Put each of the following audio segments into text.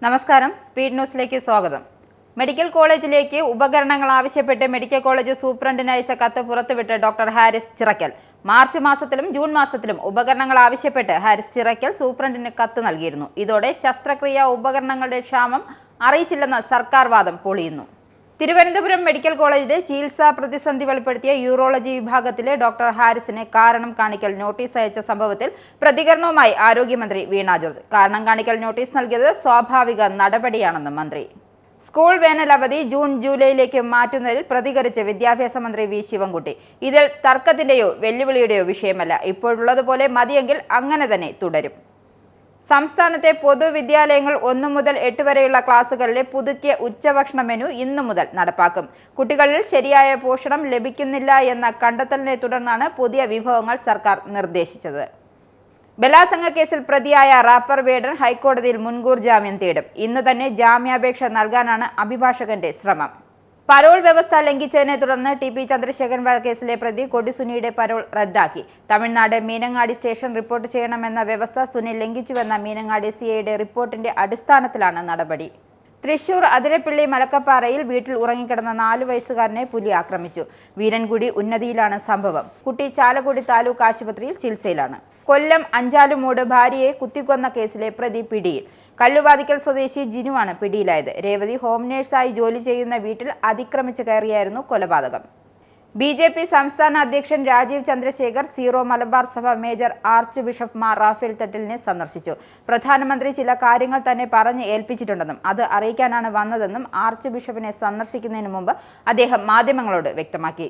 നമസ്കാരം, സ്പീഡ് ന്യൂസിലേക്ക് സ്വാഗതം. മെഡിക്കൽ കോളേജിലേക്ക് ഉപകരണങ്ങൾ ആവശ്യപ്പെട്ട് മെഡിക്കൽ കോളേജ് സൂപ്രണ്ടിന് അയച്ച കത്ത് പുറത്തുവിട്ട് ഡോക്ടർ ഹാരിസ് ചിറക്കൽ. മാർച്ച് മാസത്തിലും ജൂൺ മാസത്തിലും ഉപകരണങ്ങൾ ആവശ്യപ്പെട്ട് ഹാരിസ് ചിറക്കൽ സൂപ്രണ്ടിന് കത്ത് നൽകിയിരുന്നു. ഇതോടെ ശസ്ത്രക്രിയാ ഉപകരണങ്ങളുടെ ക്ഷാമം അറിയിച്ചില്ലെന്ന സർക്കാർ വാദം പൊളിയുന്നു. തിരുവനന്തപുരം മെഡിക്കൽ കോളേജിലെ ചികിത്സാ പ്രതിസന്ധി വെളിപ്പെടുത്തിയ യൂറോളജി വിഭാഗത്തിലെ ഡോക്ടർ ഹാരിസിന് കാരണം കാണിക്കൽ നോട്ടീസ് അയച്ച സംഭവത്തിൽ പ്രതികരണവുമായി ആരോഗ്യമന്ത്രി വീണ ജോർജ്. കാരണം കാണിക്കൽ നോട്ടീസ് നൽകിയത് സ്വാഭാവിക നടപടിയാണെന്ന് മന്ത്രി. സ്കൂൾ വേനൽ അവധി ജൂൺ ജൂലൈയിലേക്ക് മാറ്റുന്നതിൽ പ്രതികരിച്ച് വിദ്യാഭ്യാസ മന്ത്രി വി ശിവൻകുട്ടി. ഇതിൽ തർക്കത്തിന്റെയോ വെല്ലുവിളിയുടെയോ വിഷയമല്ല. ഇപ്പോഴുള്ളതുപോലെ മതിയെങ്കിൽ അങ്ങനെ തന്നെ തുടരും. സംസ്ഥാനത്തെ പൊതുവിദ്യാലയങ്ങൾ 1 മുതൽ 8 വരെയുള്ള ക്ലാസുകളിലെ പുതുക്കിയ ഉച്ചഭക്ഷണ മെനു ഇന്നു മുതൽ നടപ്പാക്കും. കുട്ടികളിൽ ശരിയായ പോഷണം ലഭിക്കുന്നില്ല എന്ന കണ്ടെത്തലിനെ തുടർന്നാണ് പുതിയ വിഭവങ്ങൾ സർക്കാർ നിർദ്ദേശിച്ചത്. ബലാത്സംഗ കേസിൽ പ്രതിയായ റാപ്പർ വേടൻ ഹൈക്കോടതിയിൽ മുൻകൂർ ജാമ്യം തേടും. ഇന്ന് തന്നെ ജാമ്യാപേക്ഷ നൽകാനാണ് അഭിഭാഷകന്റെ ശ്രമം. പരോൾ വ്യവസ്ഥ ലംഘിച്ചതിനെ തുടർന്ന് ടി.പി. ചന്ദ്രശേഖരൻ കേസിലെ പ്രതി കൊടി സുനിയുടെ പരോൾ റദ്ദാക്കി. തമിഴ്നാട് മീനങ്ങാടി സ്റ്റേഷൻ റിപ്പോർട്ട് ചെയ്യണമെന്ന വ്യവസ്ഥ സുനി ലംഘിച്ചുവെന്ന മീനങ്ങാടി സിഐയുടെ റിപ്പോർട്ടിന്റെ അടിസ്ഥാനത്തിലാണ് നടപടി. തൃശൂർ അതിരപ്പിള്ളി മലക്കപ്പാറയിൽ വീട്ടിൽ ഉറങ്ങിക്കിടന്ന 4 വയസ്സുകാരനെ പുലി ആക്രമിച്ചു. വീരൻകുടി ഉന്നതിയിലാണ് സംഭവം. കുട്ടി ചാലക്കുടി താലൂക്ക് ആശുപത്രിയിൽ ചികിത്സയിലാണ്. കൊല്ലം അഞ്ചാലുമൂട് ഭാര്യയെ കുത്തിക്കൊന്ന കേസിലെ പ്രതി പിടിയിൽ. കല്ലുവാതിക്കൽ സ്വദേശി ജിനുവാണ് പിടിയിലായത്. രേവതി ഹോം നേഴ്സായി ജോലി ചെയ്യുന്ന വീട്ടിൽ അതിക്രമിച്ച് കയറിയായിരുന്നു കൊലപാതകം. ബി.ജെ.പി. സംസ്ഥാന അധ്യക്ഷൻ രാജീവ് ചന്ദ്രശേഖർ സീറോ മലബാർ സഭ major archbishop Mar Raphael തട്ടിലിനെ സന്ദർശിച്ചു. പ്രധാനമന്ത്രി ചില കാര്യങ്ങൾ തന്നെ പറഞ്ഞ് ഏൽപ്പിച്ചിട്ടുണ്ടെന്നും അത് അറിയിക്കാനാണ് വന്നതെന്നും ആർച്ച് ബിഷപ്പിനെ സന്ദർശിക്കുന്നതിന് മുമ്പ് അദ്ദേഹം മാധ്യമങ്ങളോട് വ്യക്തമാക്കി.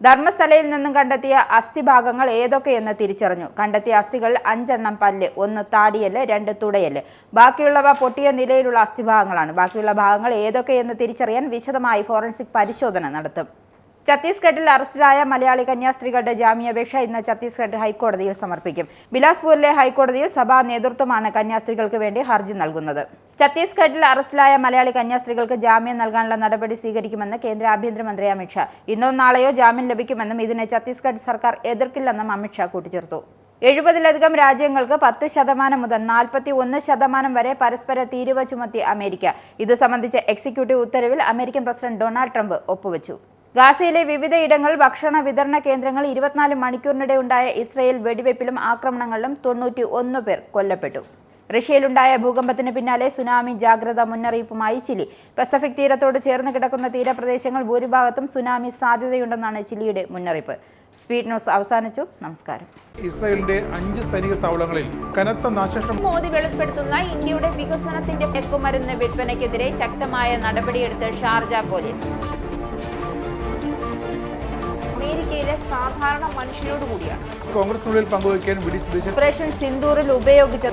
ധർമ്മസ്ഥലയിൽ നിന്നും കണ്ടെത്തിയ അസ്ഥിഭാഗങ്ങൾ ഏതൊക്കെയെന്ന് തിരിച്ചറിഞ്ഞു. കണ്ടെത്തിയ അസ്ഥികളിൽ 5 എണ്ണം പല്ല്, 1 താടിയല്ല്, 2 തുടയല്ല്. ബാക്കിയുള്ളവ പൊട്ടിയ നിലയിലുള്ള അസ്ഥിഭാഗങ്ങളാണ്. ബാക്കിയുള്ള ഭാഗങ്ങൾ ഏതൊക്കെയെന്ന് തിരിച്ചറിയാൻ വിശദമായി ഫോറൻസിക് പരിശോധന നടത്തും. ഛത്തീസ്ഗഡിൽ അറസ്റ്റിലായ മലയാളി കന്യാസ്ത്രീകളുടെ ജാമ്യാപേക്ഷ ഇന്ന് ഛത്തീസ്ഗഡ് ഹൈക്കോടതിയിൽ സമർപ്പിക്കും. ബിലാസ്പൂരിലെ ഹൈക്കോടതിയിൽ സഭാ നേതൃത്വമാണ് കന്യാസ്ത്രീകൾക്ക് വേണ്ടി ഹർജി നൽകുന്നത്. ഛത്തീസ്ഗഡിൽ അറസ്റ്റിലായ മലയാളി കന്യാസ്ത്രീകൾക്ക് ജാമ്യം നൽകാനുള്ള നടപടി സ്വീകരിക്കുമെന്ന് കേന്ദ്ര ആഭ്യന്തരമന്ത്രി അമിത്ഷാ. ഇന്നോ നാളെയോ ജാമ്യം ലഭിക്കുമെന്നും ഇതിനെ ഛത്തീസ്ഗഡ് സർക്കാർ എതിർക്കില്ലെന്നും അമിത്ഷാ കൂട്ടിച്ചേർത്തു. 70-ലധികം രാജ്യങ്ങൾക്ക് 10% മുതൽ 41% വരെ പരസ്പര തീരുവ ചുമത്തി അമേരിക്ക. ഇത് സംബന്ധിച്ച എക്സിക്യൂട്ടീവ് ഉത്തരവിൽ അമേരിക്കൻ പ്രസിഡന്റ് ഡൊണാൾഡ് ട്രംപ് ഒപ്പുവെച്ചു. ഗാസയിലെ വിവിധ ഇടങ്ങളിൽ ഭക്ഷണ വിതരണ കേന്ദ്രങ്ങൾ 24 മണിക്കൂറിനിടെ ഉണ്ടായ ഇസ്രയേൽ വെടിവയ്പിലും ആക്രമണങ്ങളിലും 91 പേർ കൊല്ലപ്പെട്ടു. റഷ്യയിലുണ്ടായ ഭൂകമ്പത്തിന് പിന്നാലെ സുനാമി ജാഗ്രതാ മുന്നറിയിപ്പുമായി ചിലി. പസഫിക് തീരത്തോട് ചേർന്ന് കിടക്കുന്ന തീരപ്രദേശങ്ങൾ ഭൂരിഭാഗത്തും സുനാമി സാധ്യതയുണ്ടെന്നാണ് ചിലിയുടെ മുന്നറിയിപ്പ്. സ്പീഡ് ന്യൂസ് അവസാനിച്ചു. നമസ്കാരം. ഇസ്രായേലിന്റെ 5 സൈനിക താവളങ്ങളിൽ കനത്ത നാശനഷ്ടം. മോദി വെളിപ്പെടുത്തുന്ന ഇന്ത്യയുടെ വികസനത്തിന്റെ മയക്കുമരുന്ന് വിൽപ്പനയ്ക്കെതിരെ ശക്തമായ നടപടിയെടുത്ത് ഷാർജ പോലീസ്. അമേരിക്കയിലെ സാധാരണ മനുഷ്യരോട് കൂടിയാണ് കോൺഗ്രസിനുള്ളിൽ പങ്കുവയ്ക്കാൻ വി ഡി സതീശൻ ഓപ്പറേഷൻ സിന്ദൂറിൽ ഉപയോഗിച്ച